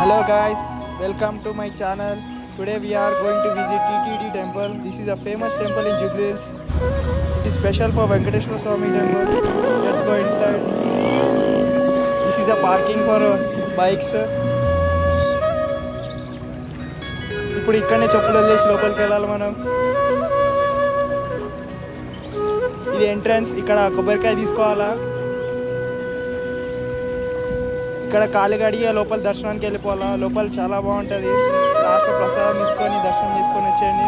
Hello guys, welcome to my channel. Today we are going to visit TTD temple. This is a famous temple in Jubilee Hills. It is special for Venkateshwara Swami temple. Let's go inside. This is a parking for bikes. ఇప్పుడు ఇక్కడనే చెప్పులు వదిలేసి లోపలికి వెళ్ళాలి మనం. ఇది entrance. ఇక్కడ కొబ్బరికాయ తీసుకోవాలా. ఇక్కడ కాలు కడిగి లోపల దర్శనానికి వెళ్ళిపోవాలా. లోపల చాలా బాగుంటుంది. లాస్ట్ ప్రసాదం తీసుకొని దర్శనం చేసుకొని వచ్చేయండి.